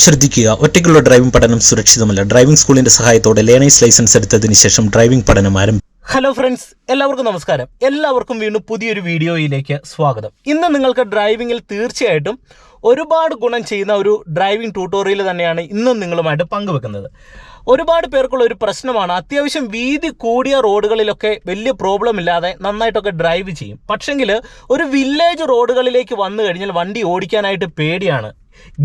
ശ്രദ്ധിക്കുക, ഒറ്റയ്ക്കുള്ള ഡ്രൈവിംഗ് പഠനം സുരക്ഷിതമല്ല. ഡ്രൈവിംഗ് സ്കൂളിന്റെ സഹായത്തോടെ ലേണേഴ്സ് ലൈസൻസ് എടുത്തതിന് ശേഷം ഡ്രൈവിംഗ് പഠനം ആരംഭിക്കും. ഹലോ ഫ്രണ്ട്സ്, എല്ലാവർക്കും നമസ്കാരം. എല്ലാവർക്കും വീണ്ടും പുതിയൊരു വീഡിയോയിലേക്ക് സ്വാഗതം. ഇന്ന് നിങ്ങൾക്ക് ഡ്രൈവിംഗിൽ തീർച്ചയായിട്ടും ഒരുപാട് ഗുണം ചെയ്യുന്ന ഒരു ഡ്രൈവിംഗ് ട്യൂട്ടോറിയൽ തന്നെയാണ് ഇന്നും നിങ്ങളുമായിട്ട് പങ്കുവെക്കുന്നത്. ഒരുപാട് പേർക്കുള്ള ഒരു പ്രശ്നമാണ്, അത്യാവശ്യം വീതി കൂടിയ റോഡുകളിലൊക്കെ വലിയ പ്രോബ്ലം ഇല്ലാതെ നന്നായിട്ടൊക്കെ ഡ്രൈവ് ചെയ്യും. പക്ഷെങ്കിൽ ഒരു വില്ലേജ് റോഡുകളിലേക്ക് വന്നു കഴിഞ്ഞാൽ വണ്ടി ഓടിക്കാനായിട്ട് പേടിയാണ്.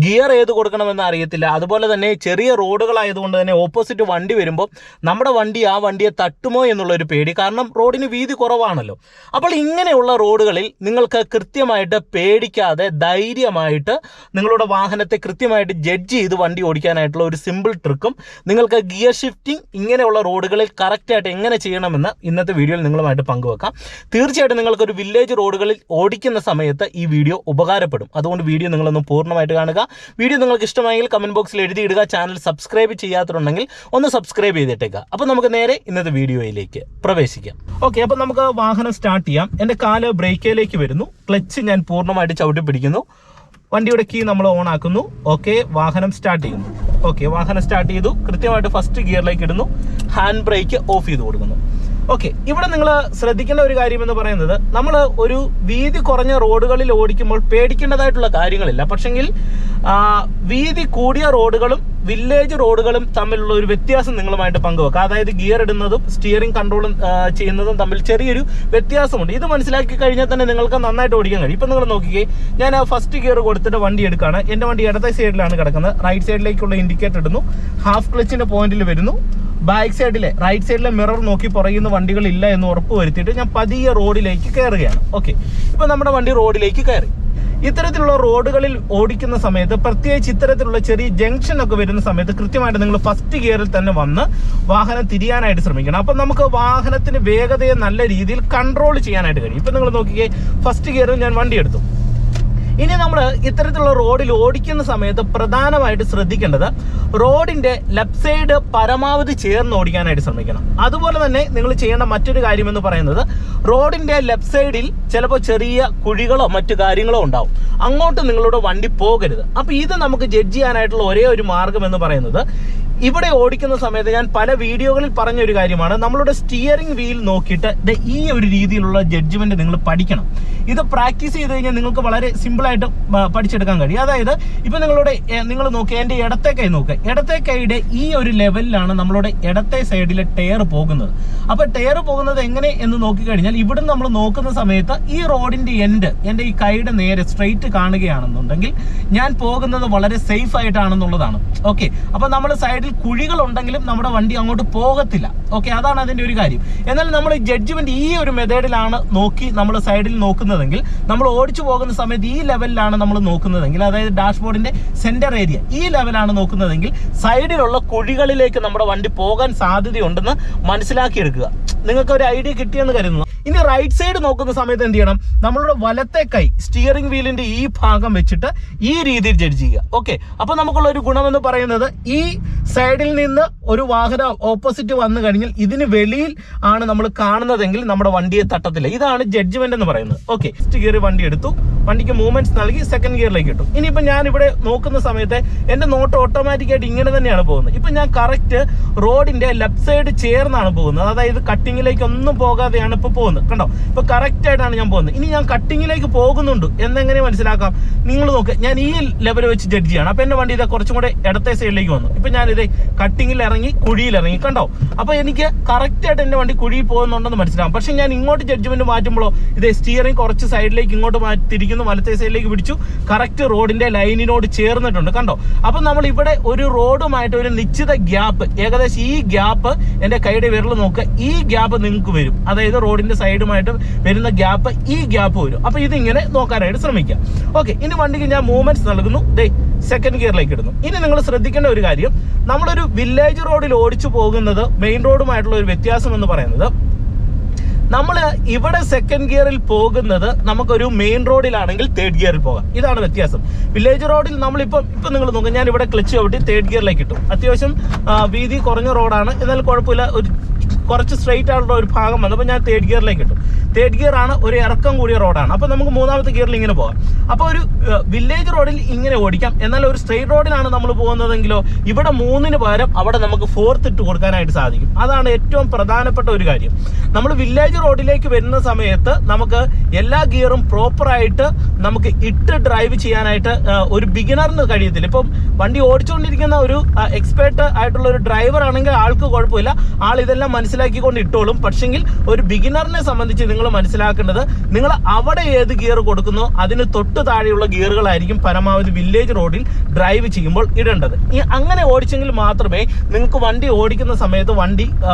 ഗിയർ ഏത് കൊടുക്കണമെന്ന് അറിയത്തില്ല. അതുപോലെ തന്നെ ചെറിയ റോഡുകളായതുകൊണ്ട് തന്നെ ഓപ്പോസിറ്റ് വണ്ടി വരുമ്പോൾ നമ്മുടെ വണ്ടി ആ വണ്ടിയെ തട്ടുമോ എന്നുള്ളൊരു പേടി, കാരണം റോഡിന് വീതി കുറവാണല്ലോ. അപ്പോൾ ഇങ്ങനെയുള്ള റോഡുകളിൽ നിങ്ങൾക്ക് കൃത്യമായിട്ട് പേടിക്കാതെ ധൈര്യമായിട്ട് നിങ്ങളുടെ വാഹനത്തെ കൃത്യമായിട്ട് ജഡ്ജ് ചെയ്ത് വണ്ടി ഓടിക്കാനായിട്ടുള്ള ഒരു സിമ്പിൾ ട്രിക്കും, നിങ്ങൾക്ക് ഗിയർ ഷിഫ്റ്റിംഗ് ഇങ്ങനെയുള്ള റോഡുകളിൽ കറക്റ്റായിട്ട് എങ്ങനെ ചെയ്യണമെന്ന് ഇന്നത്തെ വീഡിയോയിൽ നിങ്ങളുമായിട്ട് പങ്കുവെക്കാം. തീർച്ചയായിട്ടും നിങ്ങൾക്കൊരു വില്ലേജ് റോഡുകളിൽ ഓടിക്കുന്ന സമയത്ത് ഈ വീഡിയോ ഉപകാരപ്പെടും. അതുകൊണ്ട് വീഡിയോ നിങ്ങളൊന്ന് പൂർണ്ണമായിട്ട് കാണുക. വീഡിയോ നിങ്ങൾക്ക് ഇഷ്ടമായെങ്കിൽ കമന്റ് ബോക്സിൽ എഴുതിയിടുക. ചാനൽ സബ്സ്ക്രൈബ് ചെയ്യാത്തുണ്ടെങ്കിൽ ഒന്ന് സബ്സ്ക്രൈബ് ചെയ്തിട്ടേക്കുക. അപ്പോൾ നമുക്ക് നേരെ ഇന്നത്തെ വീഡിയോയിലേക്ക് പ്രവേശിക്കാം. ഓക്കെ, അപ്പോൾ നമുക്ക് വാഹനം സ്റ്റാർട്ട് ചെയ്യാം. എൻ്റെ കാല് ബ്രേക്കിലേക്ക് വരുന്നു, ക്ലച്ച് ഞാൻ പൂർണ്ണമായിട്ട് ചവിട്ടി പിടിക്കുന്നു, വണ്ടിയുടെ കീ നമ്മൾ ഓൺ ആക്കുന്നു. ഓക്കെ, വാഹനം സ്റ്റാർട്ട് ചെയ്യുന്നു. ഓക്കെ, വാഹനം സ്റ്റാർട്ട് ചെയ്തു, കൃത്യമായിട്ട് ഫസ്റ്റ് ഗിയറിലേക്ക് ഇടുന്നു, ഹാൻഡ് ബ്രേക്ക് ഓഫ് ചെയ്ത് കൊടുക്കുന്നു. ഓക്കെ, ഇവിടെ നിങ്ങൾ ശ്രദ്ധിക്കേണ്ട ഒരു കാര്യം എന്ന് പറയുന്നത്, നമ്മൾ ഒരു വീതി കുറഞ്ഞ റോഡുകളിൽ ഓടിക്കുമ്പോൾ പേടിക്കേണ്ടതായിട്ടുള്ള കാര്യങ്ങളില്ല. പക്ഷെങ്കിൽ വീതി കൂടിയ റോഡുകളും വില്ലേജ് റോഡുകളും തമ്മിലുള്ള ഒരു വ്യത്യാസം നിങ്ങളുമായിട്ട് പങ്കുവെക്കാം. അതായത് ഗിയർ ഇടുന്നതും സ്റ്റിയറിംഗ് കൺട്രോളും ചെയ്യുന്നതും തമ്മിൽ ചെറിയൊരു വ്യത്യാസമുണ്ട്. ഇത് മനസ്സിലാക്കി കഴിഞ്ഞാൽ തന്നെ നിങ്ങൾക്ക് നന്നായിട്ട് ഓടിക്കാൻ കഴിയും. ഇപ്പം നിങ്ങൾ നോക്കിക്കേ, ഞാൻ ഫസ്റ്റ് ഗിയർ കൊടുത്തിട്ട് വണ്ടി എടുക്കുകയാണ്. എൻ്റെ വണ്ടി ഇടത്തെ സൈഡിലാണ് കിടക്കുന്നത്. റൈറ്റ് സൈഡിലേക്കുള്ള ഇൻഡിക്കേറ്റർ ഇടുന്നു, ഹാഫ് ക്ലച്ചിന്റെ പോയിന്റിൽ വരുന്നു. ബാക്ക് സൈഡിലെ റൈറ്റ് സൈഡിലെ മിറർ നോക്കി പുറയുന്ന വണ്ടികളില്ല എന്ന് ഉറപ്പ് വരുത്തിയിട്ട് ഞാൻ പതിയെ റോഡിലേക്ക് കയറുകയാണ്. ഓക്കെ, ഇപ്പൊ നമ്മുടെ വണ്ടി റോഡിലേക്ക് കയറി. ഇത്തരത്തിലുള്ള റോഡുകളിൽ ഓടിക്കുന്ന സമയത്ത്, പ്രത്യേകിച്ച് ഇത്തരത്തിലുള്ള ചെറിയ ജംഗ്ഷൻ ഒക്കെ വരുന്ന സമയത്ത് കൃത്യമായിട്ട് നിങ്ങൾ ഫസ്റ്റ് ഗിയറിൽ തന്നെ വന്ന് വാഹനം തിരിയാനായിട്ട് ശ്രമിക്കണം. അപ്പം നമുക്ക് വാഹനത്തിന് വേഗതയെ നല്ല രീതിയിൽ കൺട്രോൾ ചെയ്യാനായിട്ട് കഴിയും. ഇപ്പം നിങ്ങൾ നോക്കിക്കേ, ഫസ്റ്റ് ഗിയറിൽ ഞാൻ വണ്ടി എടുത്തു. ഇനി നമ്മൾ ഇത്തരത്തിലുള്ള റോഡിൽ ഓടിക്കുന്ന സമയത്ത് പ്രധാനമായിട്ട് ശ്രദ്ധിക്കേണ്ടത്, റോഡിന്റെ ലെഫ്റ്റ് സൈഡ് പരമാവധി ചേർന്ന് ഓടിക്കാനായിട്ട് ശ്രമിക്കണം. അതുപോലെ തന്നെ നിങ്ങൾ ചെയ്യേണ്ട മറ്റൊരു കാര്യം എന്ന് പറയുന്നത്, റോഡിന്റെ ലെഫ്റ്റ് സൈഡിൽ ചിലപ്പോൾ ചെറിയ കുഴികളോ മറ്റു കാര്യങ്ങളോ ഉണ്ടാവും. അങ്ങോട്ട് നിങ്ങളുടെ വണ്ടി പോകരുത്. അപ്പൊ ഇത് നമുക്ക് ജഡ്ജ് ചെയ്യാനായിട്ടുള്ള ഒരേ ഒരു മാർഗം എന്ന് പറയുന്നത്, ഇവിടെ ഓടിക്കുന്ന സമയത്ത് ഞാൻ പല വീഡിയോകളിൽ പറഞ്ഞ ഒരു കാര്യമാണ്, നമ്മളുടെ സ്റ്റിയറിംഗ് വീൽ നോക്കിയിട്ട് ഈ ഒരു രീതിയിലുള്ള ജഡ്ജ്മെന്റ് നിങ്ങൾ പഠിക്കണം. ഇത് പ്രാക്ടീസ് ചെയ്ത് കഴിഞ്ഞാൽ നിങ്ങൾക്ക് വളരെ സിമ്പിളായിട്ട് പഠിച്ചെടുക്കാൻ കഴിയും. അതായത് ഇപ്പൊ നിങ്ങൾ നോക്കുക, എൻ്റെ ഇടത്തെ കൈ നോക്കുക, ഇടത്തെ കൈയുടെ ഈ ഒരു ലെവലിലാണ് നമ്മളുടെ ഇടത്തെ സൈഡിലെ ടയർ പോകുന്നത്. അപ്പൊ ടയർ പോകുന്നത് എങ്ങനെ എന്ന് നോക്കിക്കഴിഞ്ഞാൽ, ഇവിടെ നമ്മൾ നോക്കുന്ന സമയത്ത് ഈ റോഡിന്റെ എൻഡ് എൻ്റെ ഈ കൈയുടെ നേരെ സ്ട്രെയിറ്റ് കാണുകയാണെന്നുണ്ടെങ്കിൽ ഞാൻ പോകുന്നത് വളരെ സേഫ് ആയിട്ടാണെന്നുള്ളതാണ്. ഓക്കെ, അപ്പൊ നമ്മൾ സൈഡിൽ കുഴികൾ ഉണ്ടെങ്കിലും നമ്മുടെ വണ്ടി അങ്ങോട്ട് പോകത്തില്ല. ഓക്കെ, അതാണ് അതിന്റെ ഒരു കാര്യം. എന്നാൽ നമ്മൾ ജഡ്ജ്മെന്റ് ഈ ഒരു മെത്തേഡിലാണ് നോക്കി നമ്മൾ സൈഡിൽ നോക്കുന്നതെങ്കിൽ, നമ്മൾ ഓടിച്ചു പോകുന്ന സമയത്ത് ഈ ലെവലിലാണ് നമ്മൾ നോക്കുന്നതെങ്കിൽ, അതായത് ഡാഷ്ബോർഡിന്റെ സെന്റർ ഏരിയ ഈ ലെവലാണ് നോക്കുന്നതെങ്കിൽ, സൈഡിലുള്ള കുഴികളിലേക്ക് നമ്മുടെ വണ്ടി പോകാൻ സാധ്യതയുണ്ടെന്ന് മനസ്സിലാക്കിയെടുക്കുക. നിങ്ങൾക്ക് ഒരു ഐഡിയ കിട്ടിയെന്ന് കരുതുന്നു. ഇനി റൈറ്റ് സൈഡ് നോക്കുന്ന സമയത്ത് എന്ത് ചെയ്യണം, നമ്മളുടെ വലത്തെ കൈ സ്റ്റിയറിംഗ് വീലിന്റെ ഈ ഭാഗം വെച്ചിട്ട് ഈ രീതിയിൽ ജഡ്ജ് ചെയ്യുക. ഓക്കെ, അപ്പൊ നമുക്കുള്ള ഒരു ഗുണമെന്ന് പറയുന്നത്, ഈ സൈഡിൽ നിന്ന് ഒരു വാഹനം ഓപ്പോസിറ്റ് വന്നു കഴിഞ്ഞാൽ ഇതിന് വെളിയിൽ ആണ് നമ്മൾ കാണുന്നതെങ്കിൽ നമ്മുടെ വണ്ടിയെ തട്ടത്തില്ല. ഇതാണ് ജഡ്ജ്മെന്റ് എന്ന് പറയുന്നത്. ഓക്കെ, ഫസ്റ്റ് ഗിയർ വണ്ടി എടുത്തു, വണ്ടിക്ക് മൂവ്മെന്റ്സ് നൽകി സെക്കൻഡ് ഗിയറിലേക്ക് ഇട്ടു. ഇനിയിപ്പോൾ ഞാൻ ഇവിടെ നോക്കുന്ന സമയത്ത് എൻ്റെ നോട്ട് ഓട്ടോമാറ്റിക്കായിട്ട് ഇങ്ങനെ തന്നെയാണ് പോകുന്നത്. ഇപ്പം ഞാൻ കറക്റ്റ് റോഡിന്റെ ലെഫ്റ്റ് സൈഡ് ചേർന്നാണ് പോകുന്നത്. അതായത് കട്ടിങ്ങിലേക്ക് ഒന്നും പോകാതെയാണ് ഇപ്പോൾ പോകുന്നത്. കണ്ടോ, ഇപ്പൊ കറക്റ്റ് ആയിട്ടാണ് ഞാൻ പോകുന്നത്. ഇനി ഞാൻ കട്ടിങ്ങിലേക്ക് പോകുന്നുണ്ട് എന്നെങ്ങനെ മനസ്സിലാക്കാം? നിങ്ങൾ നോക്കുക, ഞാൻ ഈ ലെവൽ വെച്ച് ജഡ്ജ് ചെയ്യണം. അപ്പൊ എന്റെ വണ്ടി ഇതാ കുറച്ചും കൂടെ ഇടത്തെ സൈഡിലേക്ക് വന്നു. ഇപ്പൊ ഞാൻ ഇതേ കട്ടിങ്ങിൽ ഇറങ്ങി കുഴിയിൽ ഇറങ്ങി. കണ്ടോ, അപ്പൊ എനിക്ക് കറക്റ്റ് ആയിട്ട് എന്റെ വണ്ടി കുഴിയിൽ പോകുന്നുണ്ടെന്ന് മനസ്സിലാവും. പക്ഷെ ഞാൻ ഇങ്ങോട്ട് ജഡ്ജ്മെന്റ് മാറ്റുമ്പോഴോ ഇതേ സ്റ്റിയറിംഗ് കുറച്ച് സൈഡിലേക്ക് ഇങ്ങോട്ട് തിരിക്കുന്നു, വലത്തെ സൈഡിലേക്ക് പിടിച്ചു, കറക്റ്റ് റോഡിന്റെ ലൈനിനോട് ചേർന്നിട്ടുണ്ട്. കണ്ടോ, അപ്പൊ നമ്മൾ ഇവിടെ ഒരു റോഡുമായിട്ട് ഒരു നിശ്ചിത ഗ്യാപ്പ്, ഏകദേശം ഈ ഗ്യാപ്പ് എന്റെ കൈയുടെ വിരൽ നോക്കുക, ഈ ഗ്യാപ്പ് നിങ്ങൾക്ക് വരും. അതായത് റോഡിന്റെ സൈഡുമായിട്ട് വരുന്ന ഗ്യാപ്പ്, ഈ ഗ്യാപ്പ് വരും. അപ്പൊ ഇതിങ്ങനെ നോക്കാനായിട്ട് ശ്രമിക്കാം. ഓക്കെ, ഇനി വണ്ടിക്ക് ഞാൻ മൂവ്മെന്റ്സ് നൽകുന്നു, സെക്കൻഡ് ഗിയറിലേക്ക് ഇടുന്നു. ഇനി നിങ്ങൾ ശ്രദ്ധിക്കേണ്ട ഒരു കാര്യം, നമ്മളൊരു വില്ലേജ് റോഡിൽ ഓടിച്ചു പോകുന്നത് മെയിൻ റോഡുമായിട്ടുള്ള ഒരു വ്യത്യാസം എന്ന് പറയുന്നത്, നമ്മൾ ഇവിടെ സെക്കൻഡ് ഗിയറിൽ പോകുന്നത് നമുക്കൊരു മെയിൻ റോഡിലാണെങ്കിൽ തേർഡ് ഗിയറിൽ പോകാം. ഇതാണ് വ്യത്യാസം. വില്ലേജ് റോഡിൽ നമ്മളിപ്പം നിങ്ങൾ നോക്കുക, ഞാൻ ഇവിടെ ക്ലച്ച് ചവിട്ടി തേർഡ് ഗിയറിലേക്ക് ഇട്ടു. അത്യാവശ്യം വീതി കുറഞ്ഞ റോഡാണ്, എന്നാൽ കുഴപ്പമില്ല, ഒരു കുറച്ച് സ്ട്രെയിറ്റ് ആയിട്ടുള്ള ഒരു ഭാഗം വന്നപ്പോൾ ഞാൻ തേർഡ് ഗിയറിലേക്ക് ഇട്ടു. തേർഡ് ഗിയർ ആണ്, ഒരു ഇറക്കം കൂടിയ റോഡാണ്. അപ്പോൾ നമുക്ക് മൂന്നാമത്തെ ഗിയറിൽ ഇങ്ങനെ പോകാം. അപ്പോൾ ഒരു വില്ലേജ് റോഡിൽ ഇങ്ങനെ ഓടിക്കാം. എന്നാൽ ഒരു സ്ട്രെയിറ്റ് റോഡിലാണ് നമ്മൾ പോകുന്നതെങ്കിലോ ഇവിടെ 3ന് പകരം അവിടെ നമുക്ക് 4th ഇട്ട് കൊടുക്കാനായിട്ട് സാധിക്കും. അതാണ് ഏറ്റവും പ്രധാനപ്പെട്ട ഒരു കാര്യം. നമ്മൾ വില്ലേജ് റോഡിലേക്ക് വരുന്ന സമയത്ത് നമുക്ക് എല്ലാ ഗിയറും പ്രോപ്പറായിട്ട് നമുക്ക് ഇട്ട് ഡ്രൈവ് ചെയ്യാനായിട്ട് ഒരു ബിഗിനറിന് കഴിയത്തില്ല. ഇപ്പം വണ്ടി ഓടിച്ചുകൊണ്ടിരിക്കുന്ന ഒരു എക്സ്പേർട്ട് ആയിട്ടുള്ള ഒരു ഡ്രൈവർ ആണെങ്കിൽ ആൾക്ക് കുഴപ്പമില്ല, ആൾ ഇതെല്ലാം മനസ്സിലാക്കിക്കൊണ്ട് ഇട്ടോളും. പക്ഷെങ്കിൽ ഒരു ബിഗിനറിനെ സംബന്ധിച്ച് നിങ്ങൾ മനസ്സിലാക്കേണ്ടത്, നിങ്ങൾ അവിടെ ഏത് ഗിയർ കൊടുക്കുന്നോ അതിന് തൊട്ട് താഴെയുള്ള ഗിയറുകളായിരിക്കും പരമാവധി വില്ലേജ് റോഡിൽ ഡ്രൈവ് ചെയ്യുമ്പോൾ ഇടേണ്ടത്. ഈ അങ്ങനെ ഓടിച്ചെങ്കിൽ മാത്രമേ നിങ്ങൾക്ക് വണ്ടി ഓടിക്കുന്ന സമയത്ത് വണ്ടി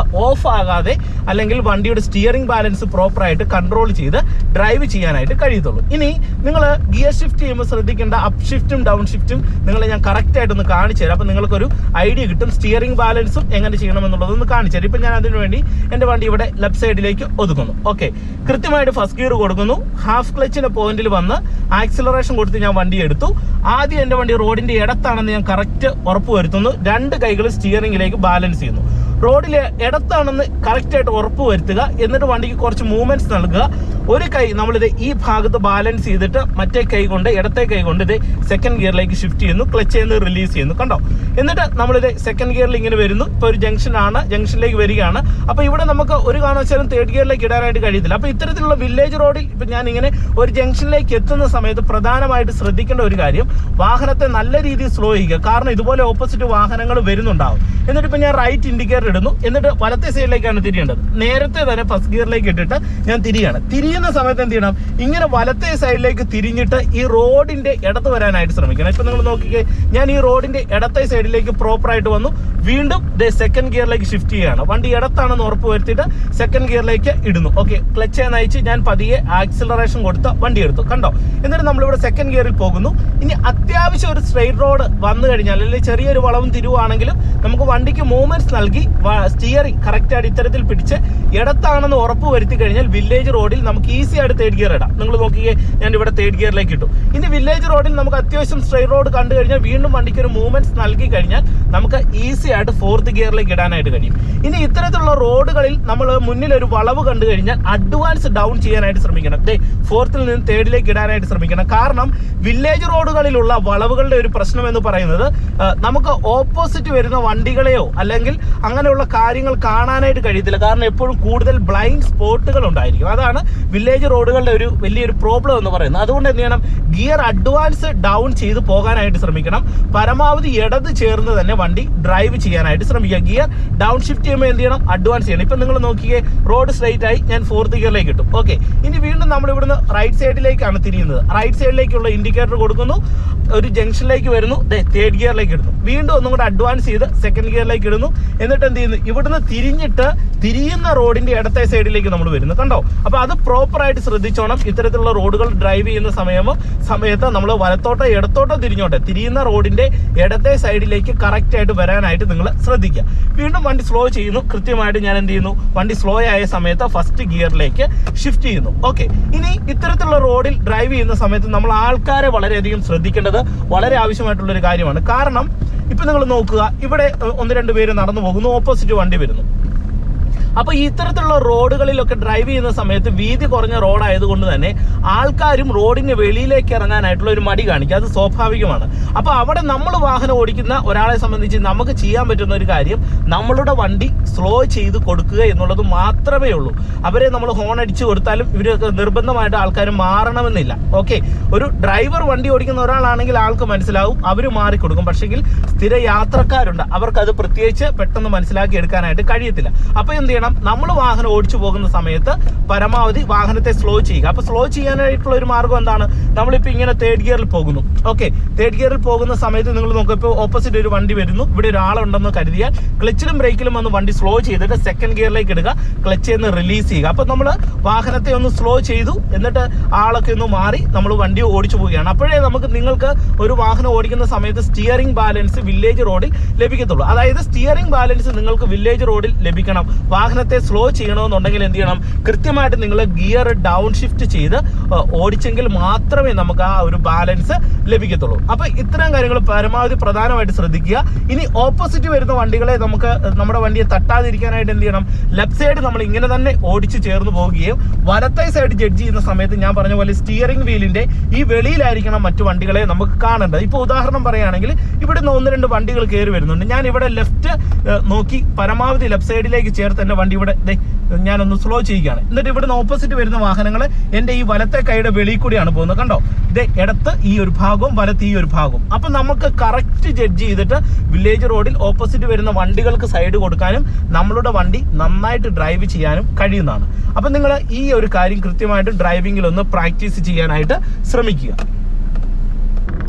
ഓഫ് ആകാതെ അല്ലെങ്കിൽ വണ്ടിയുടെ സ്റ്റിയറിംഗ് ബാലൻസ് പ്രോപ്പറായിട്ട് കൺട്രോൾ ചെയ്ത് ഡ്രൈവ് ചെയ്യാനായിട്ട് കഴിയത്തുള്ളൂ. ഇനി നിങ്ങൾ ഗിയർ ഷിഫ്റ്റ് ചെയ്യുമ്പോൾ ശ്രദ്ധിക്കേണ്ട അപ്പ് ഷിഫ്റ്റും ഡൗൺ ഷിഫ്റ്റും നിങ്ങളെ ഞാൻ കറക്റ്റ് ആയിട്ടൊന്ന് കാണിച്ചു തരാം. അപ്പോൾ നിങ്ങൾക്കൊരു ഐഡിയ കിട്ടും. സ്റ്റിയറിംഗ് ബാലൻസും എങ്ങനെ ചെയ്യണമെന്നുള്ളതൊന്ന് കാണിച്ചു തരാം. ഇപ്പം ഞാൻ അതിനു വേണ്ടി എൻ്റെ വണ്ടി ഇവിടെ ലെഫ്റ്റ് സൈഡിലേക്ക് ഒതുക്കുന്നു. ഓക്കെ, കൃത്യമായിട്ട് ഫസ്റ്റ് ഗിയർ കൊടുക്കുന്നു. ഹാഫ് ക്ലച്ചിന്റെ പോയിന്റിൽ വന്ന് ആക്സിലറേഷൻ കൊടുത്ത് ഞാൻ വണ്ടി എടുത്തു. ആദ്യം എൻ്റെ വണ്ടി റോഡിന്റെ ഇടത്താണെന്ന് ഞാൻ കറക്റ്റ് ഉറപ്പ് വരുത്തുന്നു. 2 കൈകൾ സ്റ്റിയറിംഗിലേക്ക് ബാലൻസ് ചെയ്യുന്നു. റോഡിൽ ഇടത്താണെന്ന് കറക്റ്റായിട്ട് ഉറപ്പ് വരുത്തുക. എന്നിട്ട് വണ്ടിക്ക് കുറച്ച് മൂവ്മെന്റ്സ് നൽകുക. ഒരു കൈ നമ്മളിത് ഈ ഭാഗത്ത് ബാലൻസ് ചെയ്തിട്ട് മറ്റേ കൈ കൊണ്ട് ഇടത്തെ കൈ കൊണ്ട് ഇത് സെക്കൻഡ് ഗിയറിലേക്ക് ഷിഫ്റ്റ് ചെയ്യുന്നു. ക്ലച്ച് ചെയ്യുന്നു, റിലീസ് ചെയ്യുന്നു. കണ്ടോ? എന്നിട്ട് നമ്മളിത് സെക്കൻഡ് ഗിയറിൽ ഇങ്ങനെ വരുന്നു. ഇപ്പോൾ ഒരു ജംഗ്ഷനാണ്, ജംഗ്ഷനിലേക്ക് വരികയാണ്. അപ്പോൾ ഇവിടെ നമുക്ക് ഒരു കാരണവശാലും തേർഡ് ഗിയറിലേക്ക് ഇടാനായിട്ട് കഴിയത്തില്ല. അപ്പോൾ ഇത്തരത്തിലുള്ള വില്ലേജ് റോഡിൽ ഇപ്പം ഞാൻ ഇങ്ങനെ ഒരു ജംഗ്ഷനിലേക്ക് എത്തുന്ന സമയത്ത് പ്രധാനമായിട്ട് ശ്രദ്ധിക്കേണ്ട ഒരു കാര്യം, വാഹനത്തെ നല്ല രീതിയിൽ സ്ലോ ചെയ്യുക. കാരണം ഇതുപോലെ ഓപ്പോസിറ്റ് വാഹനങ്ങൾ വരുന്നുണ്ടാവും. എന്നിട്ട് ഇപ്പം ഞാൻ റൈറ്റ് ഇൻഡിക്കേറ്റർ ഇടുന്നു. എന്നിട്ട് വലത്തെ സൈഡിലേക്കാണ് തിരിയേണ്ടത്. നേരത്തെ തന്നെ ഫസ്റ്റ് ഗിയറിലേക്ക് ഇട്ടിട്ട് ഞാൻ തിരിയാണ്. തിരിയുന്ന സമയത്ത് എന്ത് ചെയ്യണം? ഇങ്ങനെ വലത്തെ സൈഡിലേക്ക് തിരിഞ്ഞിട്ട് ഈ റോഡിന്റെ ഇടത്ത് വരാനായിട്ട് ശ്രമിക്കണം. ഇപ്പം നിങ്ങൾ നോക്കിക്കേ, ഞാൻ ഈ റോഡിന്റെ ഇടത്തെ സൈഡിലേക്ക് പ്രോപ്പറായിട്ട് വന്നു. വീണ്ടും സെക്കൻഡ് ഗിയറിലേക്ക് ഷിഫ്റ്റ് ചെയ്യുകയാണ്. വണ്ടി ഇടത്താണെന്ന് ഉറപ്പ് വരുത്തിയിട്ട് സെക്കൻഡ് ഗിയറിലേക്ക് ഇടുന്നു. ഓക്കെ, ക്ലച്ച് നയിച്ച് ഞാൻ പതിയെ ആക്സിലറേഷൻ കൊടുത്ത് വണ്ടി എടുത്തു. കണ്ടോ? എന്നിട്ട് നമ്മളിവിടെ സെക്കൻഡ് ഗിയറിൽ പോകുന്നു. ഇനി അത്യാവശ്യം ഒരു സ്ട്രെയിറ്റ് റോഡ് വന്നു കഴിഞ്ഞാൽ, അല്ലെങ്കിൽ ചെറിയൊരു വളവും തിരിവാണെങ്കിലും നമുക്ക് വണ്ടിക്ക് മൂവ്മെന്റ്സ് നൽകി സ്റ്റിയറിംഗ് കറക്റ്റായിട്ട് ഇത്തരത്തിൽ പിടിച്ച് ഇടത്താണെന്ന് ഉറപ്പ് വരുത്തി കഴിഞ്ഞാൽ വില്ലേജ് റോഡിൽ നമുക്ക് ഈസി ആയിട്ട് തേർഡ് ഗിയർ ഇടാം. നിങ്ങൾ നോക്കിയേ, ഞാൻ ഇവിടെ തേർഡ് ഗിയറിലേക്ക് ഇട്ടു. ഇനി വില്ലേജ് റോഡിൽ നമുക്ക് അത്യാവശ്യം സ്ട്രെയിറ്റ് റോഡ് കണ്ടു കഴിഞ്ഞാൽ വീണ്ടും വണ്ടിക്ക് ഒരു മൂവ്മെന്റ്സ് നൽകി കഴിഞ്ഞാൽ നമുക്ക് ഈസി ആയിട്ട് 4th ഗിയറിലേക്ക് ഇടാനായിട്ട് കഴിയും. ഇനി ഇത്തരത്തിലുള്ള റോഡുകളിൽ നമ്മൾ മുന്നിൽ ഒരു വളവ് കണ്ടു കഴിഞ്ഞാൽ അഡ്വാൻസ് ഡൗൺ ചെയ്യാനായിട്ട് ശ്രമിക്കണം. 4th നിന്ന് 3rd ഇടാനായിട്ട് ശ്രമിക്കണം. കാരണം വില്ലേജ് റോഡുകളിലുള്ള വളവുകളുടെ ഒരു പ്രശ്നം എന്ന് പറയുന്നത്, നമുക്ക് ഓപ്പോസിറ്റ് വരുന്ന വണ്ടികളെയോ അല്ലെങ്കിൽ അങ്ങനെയുള്ള കാര്യങ്ങൾ കാണാനായിട്ട് കഴിയത്തില്ല. കാരണം എപ്പോഴും കൂടുതൽ ബ്ലൈൻഡ് സ്പോട്ടുകൾ ഉണ്ടായിരിക്കും. അതാണ് വില്ലേജ് റോഡുകളുടെ ഒരു വലിയൊരു പ്രോബ്ലം എന്ന് പറയുന്നത്. അതുകൊണ്ട് എന്ത് ചെയ്യണം? ഗിയർ അഡ്വാൻസ് ഡൗൺ ചെയ്ത് പോകാനായിട്ട് ശ്രമിക്കണം. പരമാവധി ഇടത് ചേർന്ന് തന്നെ വണ്ടി ഡ്രൈവ് ചെയ്യാനായിട്ട് ശ്രമിക്കുക. ഗിയർ ഡൗൺ ഷിഫ്റ്റ് ചെയ്യുമ്പോൾ എന്ത് ചെയ്യണം? അഡ്വാൻസ് ചെയ്യണം. ഇപ്പം നിങ്ങൾ നോക്കിയേ, റോഡ് സ്ട്രൈറ്റ് ആയി, ഞാൻ 4th ഗിയറിലേക്ക് ഇട്ടു. ഓക്കെ, ഇനി വീണ്ടും നമ്മൾ ഇവിടുന്ന് റൈറ്റ് സൈഡിലേക്കാണ് തിരിയുന്നത്. റൈറ്റ് സൈഡിലേക്കുള്ള ഇൻഡിക്കേറ്റർ കൊടുക്കുന്നു. ഒരു ജംഗ്ഷനിലേക്ക് വരുന്നു, 3rd ഗിയറിലേക്ക് ഇടുന്നു. വീണ്ടും ഒന്നും കൂടെ അഡ്വാൻസ് ചെയ്ത് സെക്കൻഡ് ഗിയറിലേക്ക് ഇടുന്നു. എന്നിട്ട് എന്ത് ചെയ്യുന്നു? ഇവിടുന്ന് തിരിഞ്ഞിട്ട് തിരിയുന്ന റോഡിന്റെ ഇടത്തെ സൈഡിലേക്ക് നമ്മൾ വരുന്നു. കണ്ടോ? അപ്പൊ അത് പ്രോപ്പറായിട്ട് ശ്രദ്ധിച്ചോണം. ഇത്തരത്തിലുള്ള റോഡുകൾ ഡ്രൈവ് ചെയ്യുന്ന സമയത്ത് നമ്മൾ വലത്തോട്ടോ ഇടത്തോട്ടോ തിരിയുന്ന റോഡിന്റെ ഇടത്തെ സൈഡിലേക്ക് കറക്റ്റ് ആയിട്ട് വരാനായിട്ട് നിങ്ങൾ ശ്രദ്ധിക്കുക. വീണ്ടും വണ്ടി സ്ലോ ചെയ്യുന്നു. കൃത്യമായിട്ട് ഞാൻ എന്ത് ചെയ്യുന്നു? വണ്ടി സ്ലോ ആയ സമയത്ത് ഫസ്റ്റ് ഗിയറിലേക്ക് ഷിഫ്റ്റ് ചെയ്യുന്നു. ഓക്കെ, ഇനി ഇത്തരത്തിലുള്ള റോഡിൽ ഡ്രൈവ് ചെയ്യുന്ന സമയത്ത് നമ്മൾ ആൾക്കാരെ വളരെയധികം ശ്രദ്ധിക്കേണ്ടത് വളരെ ആവശ്യമായിട്ടുള്ള ഒരു കാര്യമാണ്. കാരണം ഇപ്പൊ നിങ്ങൾ നോക്കുക, ഇവിടെ 1-2 പേര് നടന്നു പോകുന്നു, ഓപ്പോസിറ്റ് വണ്ടി വരുന്നു. അപ്പോൾ ഈ ഇത്തരത്തിലുള്ള റോഡുകളിലൊക്കെ ഡ്രൈവ് ചെയ്യുന്ന സമയത്ത് വീതി കുറഞ്ഞ റോഡായതുകൊണ്ട് തന്നെ ആൾക്കാരും റോഡിന് വെളിയിലേക്ക് ഇറങ്ങാനായിട്ടുള്ള ഒരു മടി കാണിക്കും. അത് സ്വാഭാവികമാണ്. അപ്പോൾ അവിടെ നമ്മൾ വാഹനം ഓടിക്കുന്ന ഒരാളെ സംബന്ധിച്ച് നമുക്ക് ചെയ്യാൻ പറ്റുന്ന ഒരു കാര്യം, നമ്മളുടെ വണ്ടി സ്ലോ ചെയ്ത് കൊടുക്കുക എന്നുള്ളത് മാത്രമേ ഉള്ളൂ. അവരെ നമ്മൾ ഹോൺ അടിച്ചു കൊടുത്താലും ഇവരൊക്കെ നിർബന്ധമായിട്ട് ആൾക്കാർ മാറണമെന്നില്ല. ഓക്കെ, ഒരു ഡ്രൈവർ വണ്ടി ഓടിക്കുന്ന ഒരാളാണെങ്കിൽ ആൾക്ക് മനസ്സിലാവും, അവർ മാറിക്കൊടുക്കും. പക്ഷെങ്കിൽ സ്ഥിര യാത്രക്കാരുണ്ട്, അവർക്കത് പ്രത്യേകിച്ച് പെട്ടെന്ന് മനസ്സിലാക്കി എടുക്കാനായിട്ട് കഴിയത്തില്ല. അപ്പോൾ എന്ത് ചെയ്യണം? നമ്മൾ വാഹനം ഓടിച്ചു പോകുന്ന സമയത്ത് പരമാവധി വാഹനത്തെ സ്ലോ ചെയ്യുക. അപ്പോൾ സ്ലോ ചെയ്യാനായിട്ടുള്ള ഒരു മാർഗം എന്താണ്? നമ്മളിപ്പോൾ ഇങ്ങനെ 3rd ഗിയറിൽ പോകുന്നു. ഓക്കെ, 3rd ഗിയറിൽ പോകുന്ന സമയത്ത് നിങ്ങൾ നോക്കുക, ഇപ്പോൾ ഓപ്പോസിറ്റ് ഒരു വണ്ടി വരുന്നു, ഇവിടെ ഒരാളുണ്ടെന്ന് കരുതിയാൽ ക്ലച്ചിലും ബ്രേക്കിലും വന്ന് വണ്ടി സ്ലോ ചെയ്തിട്ട് സെക്കൻഡ് ഗിയറിലേക്ക് ഇടുക, ക്ലച്ച് നിന്ന് റിലീസ് ചെയ്യുക. അപ്പോൾ നമ്മൾ വാഹനത്തെ ഒന്ന് സ്ലോ ചെയ്തു, എന്നിട്ട് ആളൊക്കെ ഒന്ന് മാറി നമ്മൾ വണ്ടി ഓടിച്ചു പോവുകയാണ്. അപ്പോഴേ നിങ്ങൾക്ക് ഒരു വാഹനം ഓടിക്കുന്ന സമയത്ത് സ്റ്റിയറിംഗ് ബാലൻസ് വില്ലേജ് റോഡിൽ ലഭിക്കത്തുള്ളൂ. അതായത് സ്റ്റിയറിംഗ് ബാലൻസ് നിങ്ങൾക്ക് വില്ലേജ് റോഡിൽ ലഭിക്കണം. വാഹനം വാഹനത്തെ സ്ലോ ചെയ്യണമെന്നുണ്ടെങ്കിൽ എന്ത് ചെയ്യണം, കൃത്യമായിട്ട് നിങ്ങൾ ഗിയർ ഡൗൺ ഷിഫ്റ്റ് ചെയ്ത് ഓടിച്ചെങ്കിൽ മാത്രമേ നമുക്ക് ആ ഒരു ബാലൻസ് ലഭിക്കത്തുള്ളൂ. അപ്പോൾ ഇത്തരം കാര്യങ്ങൾ പരമാവധി പ്രധാനമായിട്ട് ശ്രദ്ധിക്കുക. ഇനി ഓപ്പോസിറ്റ് വരുന്ന വണ്ടികളെ നമുക്ക് നമ്മുടെ വണ്ടിയെ തട്ടാതിരിക്കാനായിട്ട് എന്ത് ചെയ്യണം, ലെഫ്റ്റ് സൈഡ് നമ്മൾ ഇങ്ങനെ തന്നെ ഓടിച്ച് ചേർന്ന് പോവുകയും വലത്തെ സൈഡ് ജഡ്ജ് ചെയ്യുന്ന സമയത്ത് ഞാൻ പറഞ്ഞ പോലെ സ്റ്റിയറിംഗ് വീലിന്റെ ഈ വെളിയിലായിരിക്കണം മറ്റു വണ്ടികളെ നമുക്ക് കാണേണ്ടത്. ഇപ്പോൾ ഉദാഹരണം പറയുകയാണെങ്കിൽ ഇവിടുന്ന് 1-2 വണ്ടികൾ കയറി വരുന്നുണ്ട്. ഞാൻ ഇവിടെ ലെഫ്റ്റ് നോക്കി പരമാവധി ലെഫ്റ്റ് സൈഡിലേക്ക് ചേർത്ത് എൻ്റെ വണ്ടി ഇവിടെ ഞാനൊന്ന് സ്ലോ ചെയ്യുകയാണ്. എന്നിട്ട് ഇവിടുന്ന് ഓപ്പോസിറ്റ് വരുന്ന വാഹനങ്ങൾ എൻ്റെ ഈ വലത്തെ കൈയുടെ വെളിയിൽ കൂടിയാണ് പോകുന്നത്. കണ്ടോ, ഇടത്ത് ഈ ഒരു ഭാഗവും വലത്ത് ഈ ഒരു ഭാഗവും. അപ്പം നമുക്ക് കറക്റ്റ് ജഡ്ജ് ചെയ്തിട്ട് വില്ലേജ് റോഡിൽ ഓപ്പോസിറ്റ് വരുന്ന വണ്ടികൾക്ക് സൈഡ് കൊടുക്കാനും നമ്മളുടെ വണ്ടി നന്നായിട്ട് ഡ്രൈവ് ചെയ്യാനും കഴിയുന്നതാണ്. അപ്പം നിങ്ങൾ ഈ ഒരു കാര്യം കൃത്യമായിട്ട് ഡ്രൈവിംഗിൽ ഒന്ന് പ്രാക്ടീസ് ചെയ്യാനായിട്ട് ശ്രമിക്കുക.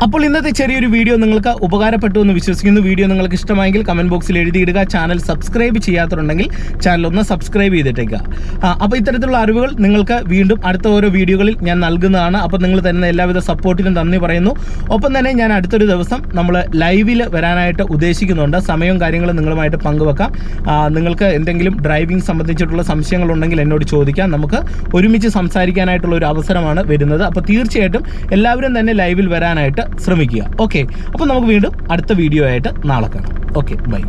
അപ്പോൾ ഇന്നത്തെ ചെറിയൊരു വീഡിയോ നിങ്ങൾക്ക് ഉപകാരപ്പെട്ടു എന്ന് വിശ്വസിക്കുന്നു. വീഡിയോ നിങ്ങൾക്ക് ഇഷ്ടമായെങ്കിൽ കമന്റ് ബോക്സിൽ എഴുതിയിടുക. ചാനൽ സബ്സ്ക്രൈബ് ചെയ്യാത്തതുണ്ടെങ്കിൽ ചാനൽ ഒന്ന് സബ്സ്ക്രൈബ് ചെയ്തിട്ടേക്കുക. അപ്പോൾ ഇത്തരത്തിലുള്ള അറിവുകൾ നിങ്ങൾക്ക് വീണ്ടും അടുത്ത ഓരോ വീഡിയോകളിൽ ഞാൻ നൽകുന്നതാണ്. അപ്പോൾ നിങ്ങൾ തരുന്ന എല്ലാവിധ സപ്പോർട്ടിനും നന്ദി പറയുന്നു. ഒപ്പം തന്നെ ഞാൻ അടുത്തൊരു ദിവസം നമ്മൾ ലൈവിൽ വരാനായിട്ട് ഉദ്ദേശിക്കുന്നുണ്ട്. സമയവും കാര്യങ്ങളും നിങ്ങളുമായിട്ട് പങ്കുവെക്കാം. നിങ്ങൾക്ക് എന്തെങ്കിലും ഡ്രൈവിംഗ് സംബന്ധിച്ചിട്ടുള്ള സംശയങ്ങളുണ്ടെങ്കിൽ എന്നോട് ചോദിക്കാം. നമുക്ക് ഒരുമിച്ച് സംസാരിക്കാനായിട്ടുള്ള ഒരു അവസരമാണ് വരുന്നത്. അപ്പോൾ തീർച്ചയായിട്ടും എല്ലാവരും തന്നെ ലൈവിൽ വരാനായിട്ട് ശ്രമിക്കുക. ഓക്കെ, അപ്പോൾ നമുക്ക് വീണ്ടും അടുത്ത വീഡിയോ ആയിട്ട് നാളെ കാണാം. Okay, by.